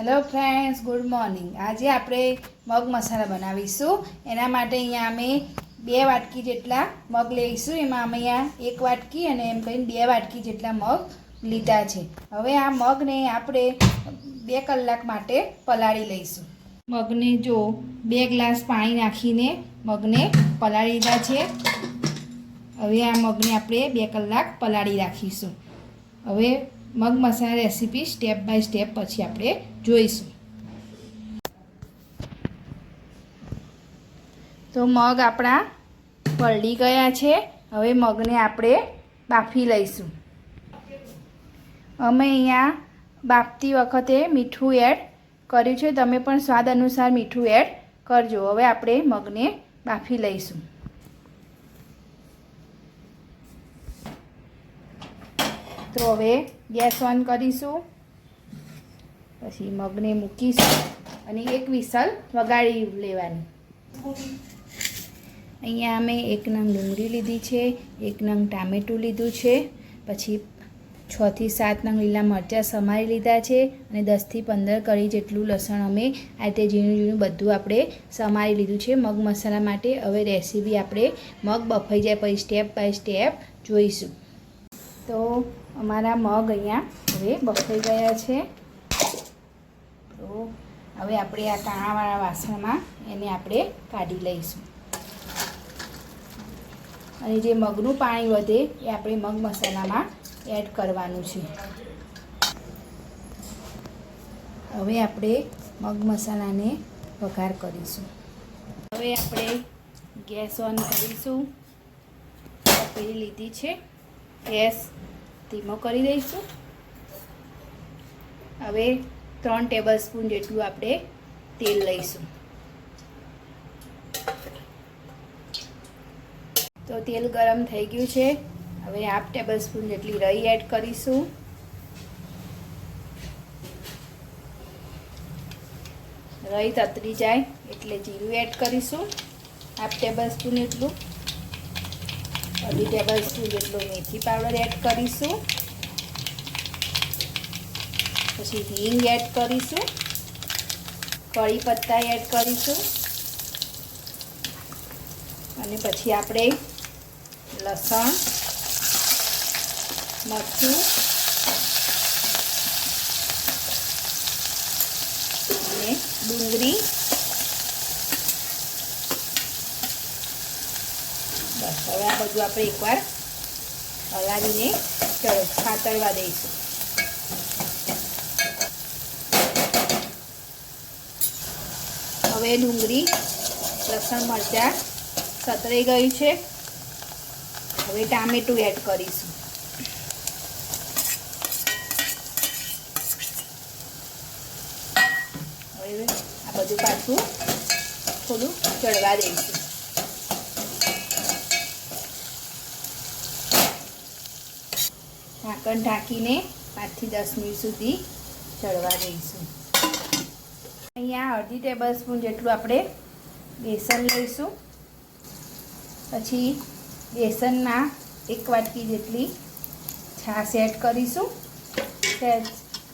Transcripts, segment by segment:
Hello friends, good morning. આજે આપણે મગ મસાલા બનાવીશું। એના માટે અહીંયા અમે 2 વાટકી જેટલા મગ લઈશું। એમાં અમે અહીંયા 1 વાટકી અને એમ કહીને 2 વાટકી જેટલા મગ લીધા છે। હવે આ મગને આપણે 2 કલાક માટે પલાળી લઈશું। મગને જો 2 ગ્લાસ પાણી નાખીને મગને પલાળી લીધા છે। હવે આ મગને આપણે 2 કલાક પલાળી રાખીશું। હવે મગ મસાલા રેસીપી સ્ટેપ બાય સ્ટેપ પછી આપણે જોઈશું। તો મગ આપણા પલળી ગયા છે। હવે મગને આપણે બાફી લઈશું। અમે અહીંયા બાફતી વખતે મીઠું એડ કર્યું છે, તમે પણ સ્વાદ અનુસાર મીઠું એડ કરજો। હવે આપણે મગને બાફી લઈશું। તો હવે ગેસ ઓન કરીશું, પછી મગને મૂકીશું અને 1 વિસલ વગાડી લેવાની। અહીંયા અમે 1 નંગ ડુંગળી લીધી છે, 1 નંગ ટામેટું લીધું છે, પછી 6 થી 7 નંગ લીલા મરચાં સમારી લીધા છે અને 10 થી 15 કળી જેટલું લસણ અમે આ રીતે ઝીણું ઝીણું બધું આપણે સમારી લીધું છે મગ મસાલા માટે। હવે રેસીપી આપણે મગ બફાઈ જાય પછી સ્ટેપ બાય સ્ટેપ જોઈશું। તો અમારા મગ અહીંયા હવે બફાઈ ગયા છે। તો હવે આપણે આ કાણાવાળા વાસણમાં એને આપણે કાઢી લઈશું અને જે મગનું પાણી વધે એ આપણે મગ મસાલામાં એડ કરવાનું છે। હવે આપણે મગ મસાલાને વઘાર કરીશું। હવે આપણે ગેસ ઓન કરીશું। તપેલી લીધી છે, ગેસ ધીમો કરી દઈશું। હવે 3 ટેબલસ્પૂન જેટલું આપણે તેલ લઈશું। તો તેલ ગરમ થઈ ગયું છે। હવે 1/2 ટેબલસ્પૂન જેટલી રાઈ એડ કરીશું। રાઈ તતરી જાય એટલે જીરું એડ કરીશું 1/2 ટેબલસ્પૂન જેટલું। 2 ટેબલસ્પૂન જેટલો મેથી પાવડર એડ કરીશું। પછી હિંગ એડ કરીશું, કળી પત્તા એડ કરીશું અને પછી આપણે લસણ, મરચું અને ડુંગળી, બસ હવે આ બધું આપણે એકવાર હલાવીને ખાતરવા દઈશું। હવે ડુંગળી, લસણ, મરચાં સતરાઈ ગયું છે। હવે ટામેટું એડ કરીશું। હવે આ બધું પાછું થોડું ચડવા દઈશું। ઢાંકણ ઢાંકીને 5 થી 10 મિનિટ સુધી ચડવા દઈશું। અહીંયા અડધી ટેબલસ્પૂન જેટલું આપણે બેસન લઈશું। પછી બેસનમાં 1 વાટકી જેટલી છાશ એડ કરીશું। સહેજ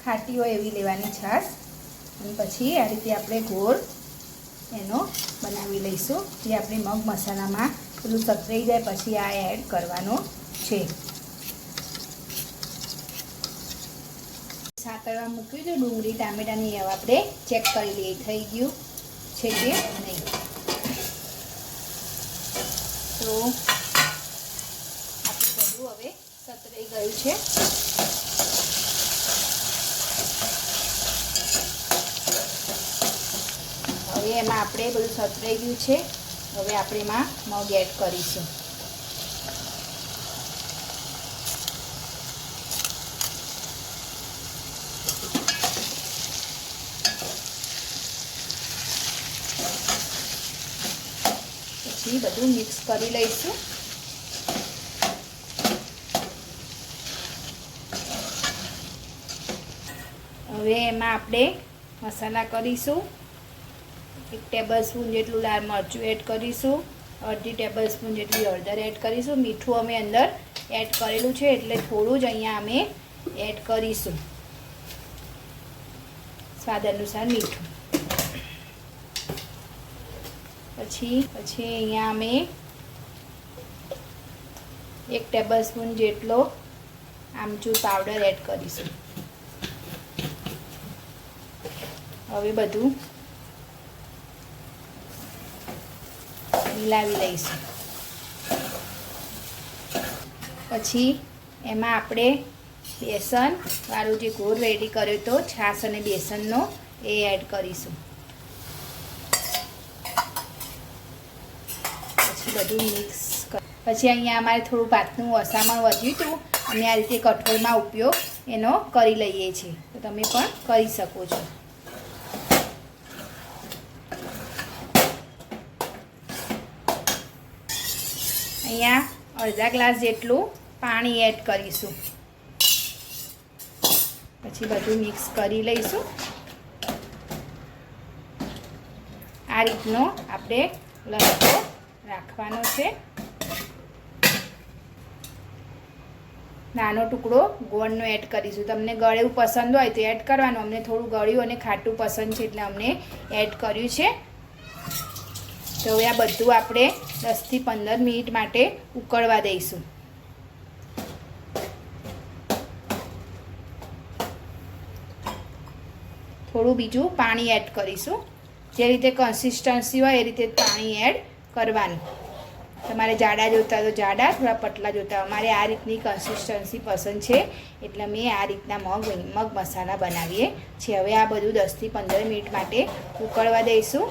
ખાટી હોય એવી લેવાની છાશ। અને પછી આ રીતે આપણે ગોળ એનો બનાવી લઈશું, જે આપણે મગ મસાલામાં પેલું સતરાઈ જાય પછી આ એડ કરવાનો છે। સાતળવા મૂક્યું છે ડુંગળી ટામેટાની, હવે આપણે ચેક કરી લઈએ થઈ ગયું છે કે નહીં। તો આપણું બધું હવે સતરાઈ ગયું છે। હવે એમાં આપણે બધું સતરાઈ ગયું છે। હવે આપણે એમાં મગ એડ કરીશું। પછી બધું મિક્સ કરી લઈશું। હવે એમાં આપણે મસાલા કરીશું। 1 ટેબલસ્પૂન જેટલું લાલ મરચું એડ કરીશું, અડધી ટેબલસ્પૂન જેટલી હળદર એડ કરીશું। મીઠું અમે અંદર એડ કરેલું છે એટલે થોડું જ અહીંયા અમે એડ કરીશું। સ્વાદ અનુસાર મીઠું. પછી અહીંયા અમે 1 ટેબલસ્પૂન જેટલો આમચૂર પાવડર એડ કરીશું. હવે બધું મિલાવી લઈશું. પછી એમાં આપણે બેસન વાળું જે ગોળ રેડી કર્યો તો છાશ અને બેસનનો એ એડ કરીશું. પછી બધું મિક્સ પછી અહીંયા અમારે થોડું ભાતનું વસામણ વધ્યું હતું અને આ રીતે કઠોળમાં ઉપયોગ એનો કરી લઈએ છીએ, તો તમે પણ કરી શકો છો. અહીંયા અડધા ગ્લાસ જેટલું પાણી એડ કરીશું. પછી બધું મિક્સ કરી લઈશું. આ રીતનો આપણે લસકો રાખવાનો છે. નાનો ટુકડો ગોળનો એડ કરીશું. તમને ગળ્યું પસંદ હોય તો એડ કરવાનું. અમને થોડું ગળ્યું અને ખાટું પસંદ છે એટલે અમને એડ કર્યું છે. તો હવે આ બધું આપણે 10 થી 15 મિનિટ માટે ઉકળવા દઈશું. થોડું બીજું પાણી એડ કરીશું. જે રીતે કન્સિસ્ટન્સી હોય એ રીતે પાણી એડ કરવાનું. તમારે જાડા જોતા તો જાડા, થોડા પતલા જોતા. અમારે આ રીતની કન્સિસ્ટન્સી પસંદ છે એટલે અમે આ રીતના મગ મસાલા બનાવીએ છીએ. હવે આ બધું 10 થી 15 મિનિટ માટે ઉકળવા દઈશું.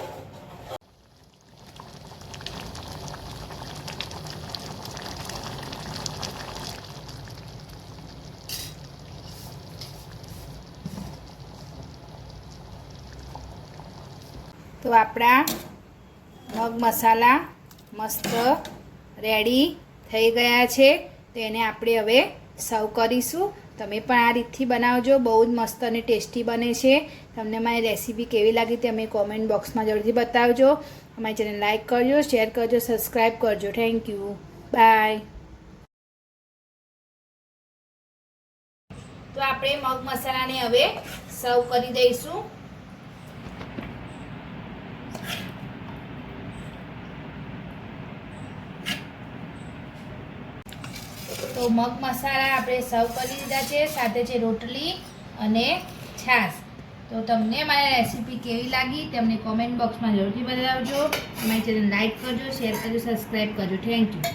તો આપણા મગ મસાલા મસ્ત રેડી થઈ ગયા છે. તો એને આપણે હવે સર્વ કરીશું. તમે પણ આ રીતથી બનાવજો. બહુ જ મસ્ત અને ટેસ્ટી બને છે. તમને મારી રેસીપી કેવી લાગી તે અમે કોમેન્ટ બોક્સમાં જલ્દી બતાવજો. અમારી ચેનલ લાઈક કરજો, શેર કરજો, સબસ્ક્રાઈબ કરજો. Thank you. બાય. તો આપણે મગ મસાલાને હવે સર્વ કરી દઈશું. તો મગ મસાલા આપણે સર્વ કરી દીધા છે. સાથે છે રોટલી અને છાશ. તો તમને મારી રેસીપી કેવી લાગી તે અમને કોમેન્ટ બોક્સમાં જરૂરથી બતાવજો. અમારી ચેનલ લાઈક કરજો, શેર કરજો, સબસ્ક્રાઈબ કરજો. Thank you.